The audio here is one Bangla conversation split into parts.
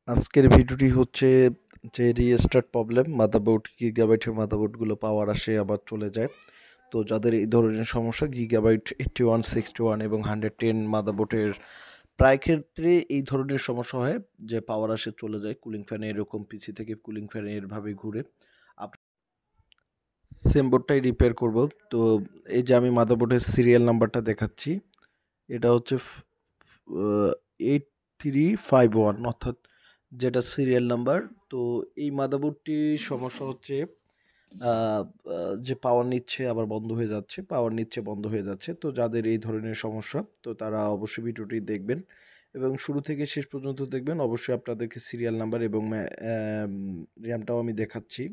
আজকের ভিডিওটি হচ্ছে যে রিস্টার্ট প্রবলেম, মাদারবোর্ড গিগাবাইটের মাদারবোর্ডগুলো পাওয়ার আসে আবার চলে যায়। তো যাদের এই ধরনের সমস্যা গিগাবাইট 81, 61 এবং 110 মাদারবোর্ডের প্রায় ক্ষেত্রে এই ধরনের সমস্যা হয় যে পাওয়ার আসে চলে যায়, কুলিং ফ্যানে এরকম পিসি থেকে কুলিং ফ্যানে এরভাবে ঘুরে। সেম বোর্ডটাই রিপেয়ার করব। তো এই যে আমি মাদারবোর্ডের সিরিয়াল নাম্বারটা দেখাচ্ছি, এটা হচ্ছে 8351, অর্থাৎ যেটা সিরিয়াল নাম্বার। তো এই মাদারবোর্ডটির সমস্যা হচ্ছে আহ, যে পাওয়ার নিচ্ছে আবার বন্ধ হয়ে যাচ্ছে, পাওয়ার নিচ্ছে বন্ধ হয়ে যাচ্ছে। তো যাদের এই ধরনের সমস্যা তো তারা অবশ্যই ভিডিওটি দেখবেন এবং শুরু থেকে শেষ পর্যন্ত দেখবেন। অবশ্যই আপনাদেরকে সিরিয়াল নাম্বার এবং র্যামটাও আমি দেখাচ্ছি।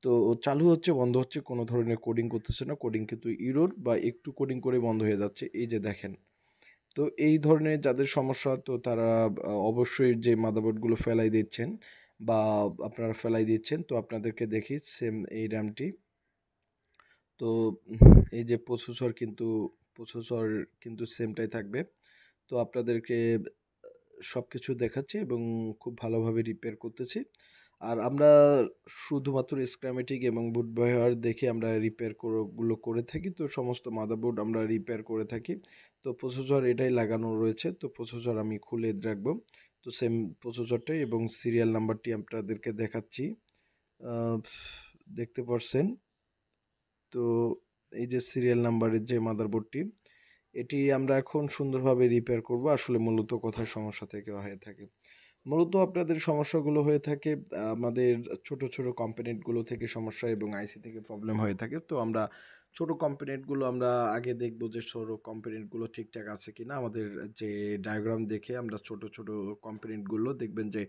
তো চালু হচ্ছে বন্ধ হচ্ছে, কোনো ধরনের কোডিং করতেছে না, কোডিং কিন্তু ইরোর বা একটু কোডিং করে বন্ধ হয়ে যাচ্ছে, এই যে দেখেন। তো এই ধরনের যাদের সমস্যা তো তারা অবশ্যই যে মাদারবোর্ডগুলো ফেলাই দিচ্ছেন বা আপনারা ফেলাই দিচ্ছেন, তো আপনাদেরকে দেখি সেম এই র্যামটি। তো এই যে প্রসেসর কিন্তু সেমটাই থাকবে। তো আপনাদেরকে সব কিছু দেখাচ্ছি এবং খুব ভালোভাবে রিপেয়ার করতেছি। আর আমরা শুধুমাত্র স্ক্রামেটিক এবং বুট ব্যবহার দেখে আমরা রিপেয়ার গুলো করে থাকি। তো সমস্ত মাদারবোর্ড আমরা রিপেয়ার করে থাকি। তো প্রসেসর এটাই লাগানো রয়েছে, তো প্রসেসর আমি খুলে রাখবো। তো সেম প্রসেসরটাই এবং সিরিয়াল নাম্বারটি আপনাদেরকে দেখাচ্ছি। আহ, দেখতে পাচ্ছেন তো, এই যে সিরিয়াল নাম্বারের যে মাদারবোর্ডটি, এটি আমরা এখন সুন্দরভাবে রিপেয়ার করব। আসলে মূলত কোথায় সমস্যা থেকে হয়ে থাকে, মূলত আপনাদের সমস্যাগুলো হয়ে থাকে আমাদের ছোট ছোট কম্পোনেন্টগুলো থেকে সমস্যা এবং আইসি থেকে প্রবলেম হয়ে থাকে। তো আমরা ছোট কম্পোনেন্টগুলো আমরা আগে দেখব যে ছোট কম্পোনেন্টগুলো ঠিকঠাক আছে কিনা। আমাদের যে ডায়াগ্রাম দেখে আমরা ছোট ছোট কম্পোনেন্টগুলো দেখবেন যে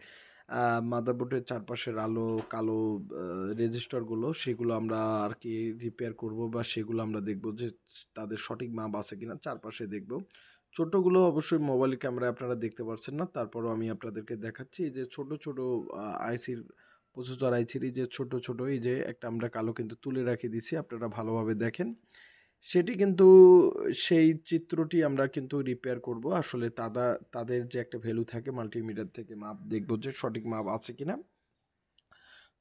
মাদারবোর্ডের চারপাশের আলো কালো রেজিস্টারগুলো, সেগুলো আমরা আর কি রিপেয়ার করব বা সেগুলো আমরা দেখব যে তাদের সঠিক মাপ আছে কিনা, চারপাশে দেখব। ছোটগুলো অবশ্যই মোবাইল ক্যামেরায় আপনারা দেখতে পাচ্ছেন না, তারপরও আমি আপনাদেরকে দেখাচ্ছি যে ছোট ছোট আইসির প্রসেসর আইসির যে ছোট ছোট এই যে একটা আমরা কালো কিন্তু তুলে রেখে দিছি, আপনারা ভালোভাবে দেখেন। সেটি কিন্তু সেই চিত্রটি আমরা কিন্তু রিপেয়ার করব। আসলে তাদের যে একটা ভ্যালু থাকে মাল্টিমিটার থেকে মাপ দেখব যে সঠিক মাপ আছে কিনা।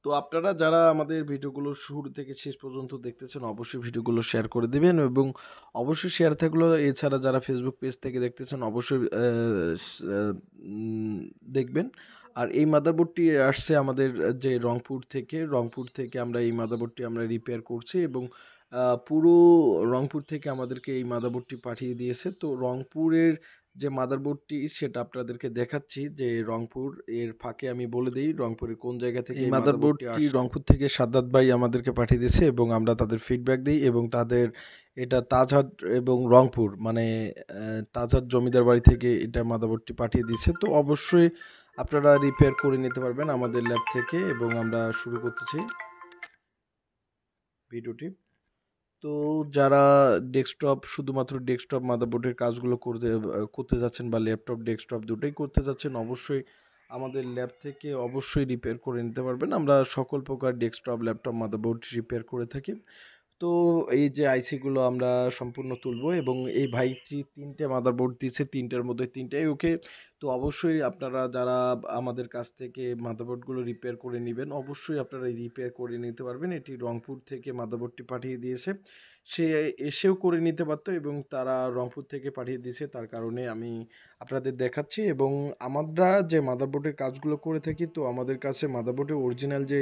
তো আপনারা যারা আমাদের ভিডিওগুলো শুরু থেকে শেষ পর্যন্ত দেখতেছেন অবশ্যই ভিডিওগুলো শেয়ার করে দিবেন এবং অবশ্যই শেয়ার থাকলো। এছাড়া যারা ফেসবুক পেজ থেকে দেখতেছেন অবশ্যই উম, দেখবেন। আর এই মাদারবোর্ডটি আসছে আমাদের যে রংপুর থেকে আমরা এই মাদারবোর্ডটি আমরা রিপেয়ার করছি এবং পুরো রংপুর থেকে আমাদেরকে এই মাদারবোর্ডটি পাঠিয়ে দিয়েছে। তো রংপুরের যে মাদারবোর্ডটি সেটা আপনাদেরকে দেখাচ্ছি যে রংপুর, এর ফাঁকে আমি বলে দিই রংপুরের কোন জায়গা থেকে এই মাদারবোর্ডটি রংপুর থেকে সাদ্দাত ভাই আমাদেরকে পাঠিয়ে দিয়েছে এবং আমরা তাদের ফিডব্যাক দিই এবং তাদের এটা তাজহাট এবং রংপুর মানে তাজহাট জমিদার বাড়ি থেকে এটা মাদারবোর্ডটি পাঠিয়ে দিয়েছে। তো অবশ্যই আপনারা রিপেয়ার করে নিতে পারবেন আমাদের ল্যাব থেকে এবং আমরা শুরু করতেছি ভিডিওটি। তো যারা শুধুমাত্র ডেস্কটপ মাদারবোর্ডের কাজগুলো করতে করতে যাচ্ছেন বা ল্যাপটপ ডেস্কটপ দুটোই করতে যাচ্ছেন, অবশ্যই আমাদের ল্যাব থেকে অবশ্যই রিপেয়ার করে নিতে পারবেন। আমরা সকল প্রকার ডেস্কটপ ল্যাপটপ মাদারবোর্ড রিপেয়ার করে থাকি। তো এই যে আইসিগুলো আমরা সম্পূর্ণ তুলবো এবং এই ভাইটি 3টে মাদারবোর্ড দিয়েছে, 3টের মধ্যে 3টাই ওকে। তো অবশ্যই আপনারা যারা আমাদের কাছ থেকে মাদারবোর্ডগুলো রিপেয়ার করে নেবেন অবশ্যই আপনারা রিপেয়ার করে নিতে পারবেন। এটি রংপুর থেকে মাদারবোর্ডটি পাঠিয়ে দিয়েছে, সে এসেও করে নিতে পারতো এবং তারা রংপুর থেকে পাঠিয়ে দিয়েছে, তার কারণে আমি আপনাদের দেখাচ্ছি। এবং আমরা যে মাদারবোর্ডের কাজগুলো করে থাকি, তো আমাদের কাছে মাদারবোর্ডের অরিজিনাল যে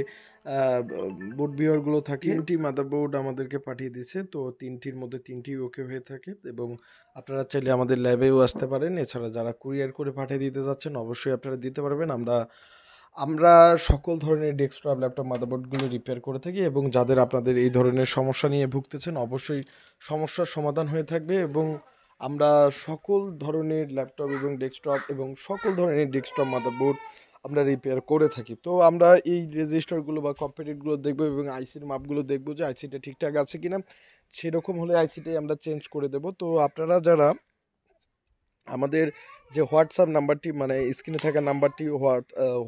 বোর্ড বিয়ারগুলো থাকে, 3টি মাদারবোর্ড আমাদেরকে পাঠিয়ে দিয়েছে। তো 3টির মধ্যে 3টি ওকে হয়ে থাকে এবং আপনারা চাইলে আমাদের ল্যাবেও আসতে পারেন। এছাড়া যারা কুরিয়ার করে পাঠিয়ে দিতে যাচ্ছেন অবশ্যই আপনারা দিতে পারবেন। আমরা আমরা সকল ধরনের ডেস্কটপ ল্যাপটপ মাদারবোর্ডগুলো রিপেয়ার করে থাকি এবং যাদের আপনাদের এই ধরনের সমস্যা নিয়ে ভুগতেছেন অবশ্যই সমস্যার সমাধান হয়ে থাকবে এবং আমরা সকল ধরনের ল্যাপটপ এবং ডেস্কটপ এবং সকল ধরনের ডেস্কটপ মাদারবোর্ড আমরা রিপেয়ার করে থাকি। তো আমরা এই রেজিস্টারগুলো বা কম্পোনেন্টগুলো দেখবো এবং আইসির মাপগুলো দেখবো যে আইসিটা ঠিকঠাক আছে কিনা, সেরকম হলে আইসিটাই আমরা চেঞ্জ করে দেব। তো আপনারা যারা আমাদের যে হোয়াটসঅ্যাপ নাম্বারটি মানে স্ক্রিনে থাকা নাম্বারটি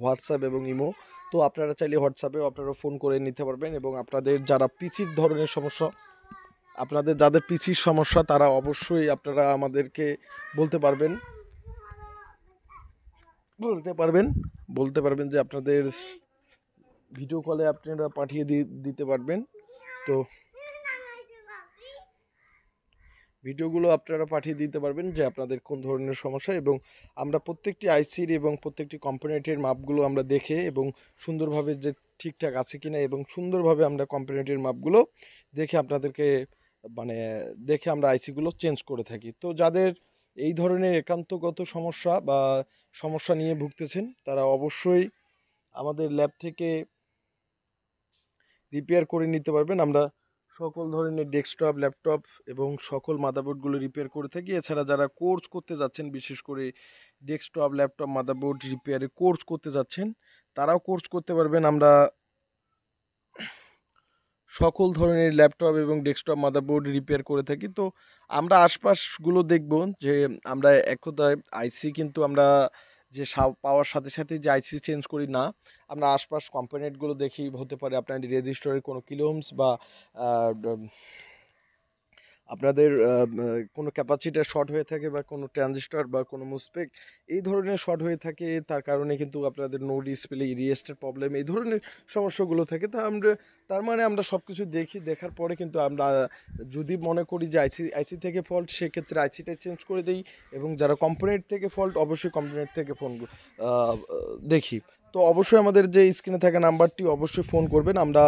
হোয়াটসঅ্যাপ এবং ইমো, তো আপনারা চাইলে হোয়াটসঅ্যাপেও আপনারা ফোন করে নিতে পারবেন এবং আপনাদের যারা পিসির ধরনের সমস্যা, আপনাদের যাদের পিসির সমস্যা তারা অবশ্যই আপনারা আমাদেরকে বলতে পারবেন বলতে পারবেন। বলতে পারবেন যে আপনাদের ভিডিও কলে আপনারা পাঠিয়ে দিতে পারবেন। তো ভিডিওগুলো আপনারা পাঠিয়ে দিতে পারবেন যে আপনাদের কোন ধরনের সমস্যা, এবং আমরা প্রত্যেকটি আইসির এবং প্রত্যেকটি কম্পোনেন্টের মাপগুলো আমরা দেখে এবং সুন্দরভাবে যে ঠিকঠাক আছে কিনা এবং সুন্দরভাবে আমরা কম্পোনেন্টের মাপগুলো দেখে আপনাদেরকে মানে দেখে আমরা আইসিগুলো চেঞ্জ করে থাকি। তো যাদের এই ধরনের একান্তগত সমস্যা বা সমস্যা নিয়ে ভুগতেছেন তারা অবশ্যই আমাদের ল্যাব থেকে রিপেয়ার করে নিতে পারবেন। আমরা সকল ধরনের ডেস্কটপ, ল্যাপটপ এবং সকল মাদারবোর্ডগুলো রিপেয়ার করে থাকি। এছাড়া যারা কোর্স করতে যাচ্ছেন, বিশেষ করে ডেস্কটপ, ল্যাপটপ, মাদারবোর্ড রিপেয়ারে কোর্স করতে যাচ্ছেন, তারাও কোর্স করতে পারবেন। আমরা সকল ধরনের ল্যাপটপ এবং ডেস্কটপ, মাদারবোর্ড রিপেয়ার করে থাকি। তো আমরা আশপাশগুলো দেখব যে আমরা এক কথায় আইসি কিন্তু আমরা যে পাওয়ার সাথে সাথে যে আইসি চেঞ্জ করি না, আমরা আশপাশ কম্পোনেন্টগুলো দেখি। হতে পারে আপনার রেজিস্টারের কোনো কিলোহমস বা আপনাদের কোনো ক্যাপাসিটার শর্ট হয়ে থাকে বা কোনো ট্রানজিস্টর বা কোনো মুসপেক এই ধরনের শর্ট হয়ে থাকে, তার কারণে কিন্তু আপনাদের নো ডিসপ্লে, ইরিয়েস্টের প্রবলেম এই ধরনের সমস্যাগুলো থাকে। তার মানে আমরা সব কিছু দেখি, দেখার পরে কিন্তু আমরা যদি মনে করি যে আইসি থেকে ফল্ট, সেক্ষেত্রে আইসিটা চেঞ্জ করে দিই, এবং যারা কম্পোনেন্ট থেকে ফল্ট অবশ্যই কম্পোনেন্ট থেকে ফোন দেখি। তো অবশ্যই আমাদের যে স্ক্রিনে থাকা নাম্বারটি অবশ্যই ফোন করবেন। আমরা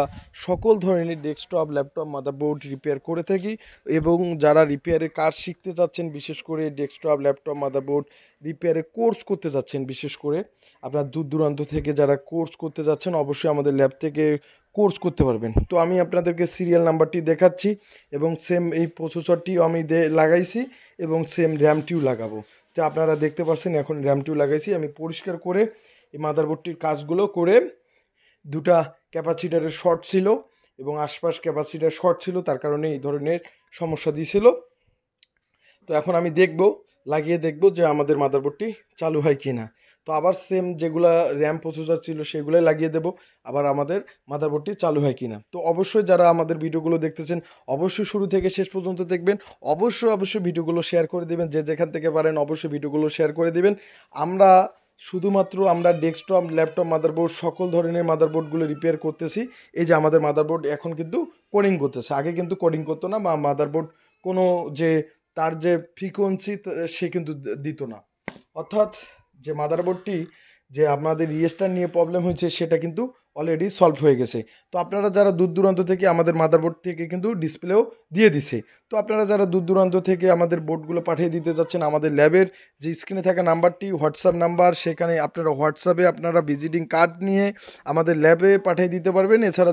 সকল ধরনের ডেস্কটপ, ল্যাপটপ, মাদারবোর্ড রিপেয়ার করে থাকি, এবং যারা রিপেয়ারের কাজ শিখতে চাচ্ছেন, বিশেষ করে ডেস্কটপ, ল্যাপটপ, মাদারবোর্ড রিপেয়ারের কোর্স করতে যাচ্ছেন, বিশেষ করে আপনার দূর দূরান্ত থেকে যারা কোর্স করতে যাচ্ছেন অবশ্যই আমাদের ল্যাব থেকে কোর্স করতে পারবেন। তো আমি আপনাদেরকে সিরিয়াল নাম্বারটি দেখাচ্ছি, এবং সেম এই প্রসেসরটিও আমি লাগাইছি, এবং সেম র্যামটিও লাগাবো। তো আপনারা দেখতে পাচ্ছেন এখন র্যামটিও লাগাইছি। আমি পরিষ্কার করে এই মাদারবোর্ডটির কাজগুলো করে, দুটা ক্যাপাসিটারের শর্ট ছিল এবং আশপাশ ক্যাপাসিটার শর্ট ছিল, তার কারণে এই ধরনের সমস্যা দিয়েছিল। তো এখন আমি লাগিয়ে দেখব যে আমাদের মাদারবোর্ডটি চালু হয় কি না। তো আবার সেম যেগুলা র্যাম প্রসেসর ছিল সেগুলোই লাগিয়ে দেব, আবার আমাদের মাদারবোর্ডটি চালু হয় কি না। তো অবশ্যই যারা আমাদের ভিডিওগুলো দেখতেছেন অবশ্যই শুরু থেকে শেষ পর্যন্ত দেখবেন। অবশ্যই ভিডিওগুলো শেয়ার করে দেবেন, যে যেখান থেকে পারেন অবশ্যই ভিডিওগুলো শেয়ার করে দেবেন। আমরা শুধুমাত্র আমরা ডেস্কটপ, ল্যাপটপ, মাদারবোর্ড সকল ধরনের মাদারবোর্ডগুলো রিপেয়ার করতেছি। এই যে আমাদের মাদারবোর্ড এখন কিন্তু কোডিং করতেছে, আগে কিন্তু কোডিং করতো না, বা মাদারবোর্ড কোনো যে তার যে ফ্রিকোয়েন্সি সে কিন্তু দিত না। অর্থাৎ যে মাদারবোর্ডটি যে আপনাদের রিয়েস্টার নিয়ে প্রবলেম হয়েছে সেটা কিন্তু অলরেডি সলভ হয়ে গেছে। তো আপনারা যারা দূর দূরান্ত থেকে আমাদের মাদারবোর্ড থেকে কিন্তু ডিসপ্লেও দিয়ে দিছে। তো আপনারা যারা দূর দূরান্ত থেকে আমাদের বোর্ডগুলো পাঠিয়ে দিতে যাচ্ছেন, আমাদের ল্যাবের যে স্ক্রিনে থাকা নাম্বারটি হোয়াটসঅ্যাপ নাম্বার, সেখানে আপনারা হোয়াটসঅ্যাপে আপনারা ভিজিটিং কার্ড নিয়ে আমাদের ল্যাবে পাঠিয়ে দিতে পারবেন। এছাড়া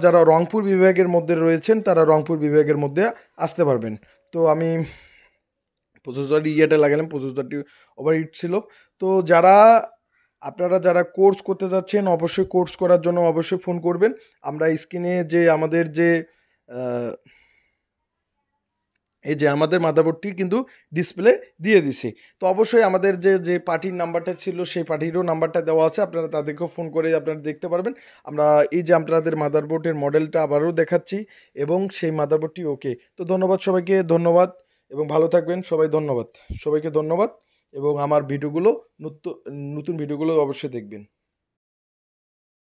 যারা রংপুর বিভাগের মধ্যে রয়েছেন তারা রংপুর বিভাগের মধ্যে আসতে পারবেন। তো আমি প্রসেসরটি লাগালাম, প্রসেসরটি ওভার হিট ছিল। তো আপনারা যারা কোর্স করতে যাচ্ছেন অবশ্যই কোর্স করার জন্য অবশ্যই ফোন করবেন। আমরা স্ক্রিনে যে আমাদের যে এই যে আমাদের মাদারবোর্ডটি কিন্তু ডিসপ্লে দিয়ে দিছে। তো অবশ্যই আমাদের যে পার্টির নাম্বারটা ছিল সেই পার্টিরও নাম্বারটা দেওয়া আছে, আপনারা তাদেরকেও ফোন করে আপনারা দেখতে পারবেন। আমরা এই যে আপনাদের মাদারবোর্ডের মডেলটা আবারও দেখাচ্ছি, এবং সেই মাদারবোর্ডটি ওকে। তো ধন্যবাদ সবাইকে, ধন্যবাদ এবং ভালো থাকবেন সবাই। ধন্যবাদ সবাইকে, ধন্যবাদ, এবং আমার ভিডিওগুলো নতুন ভিডিওগুলো অবশ্যই দেখবেন।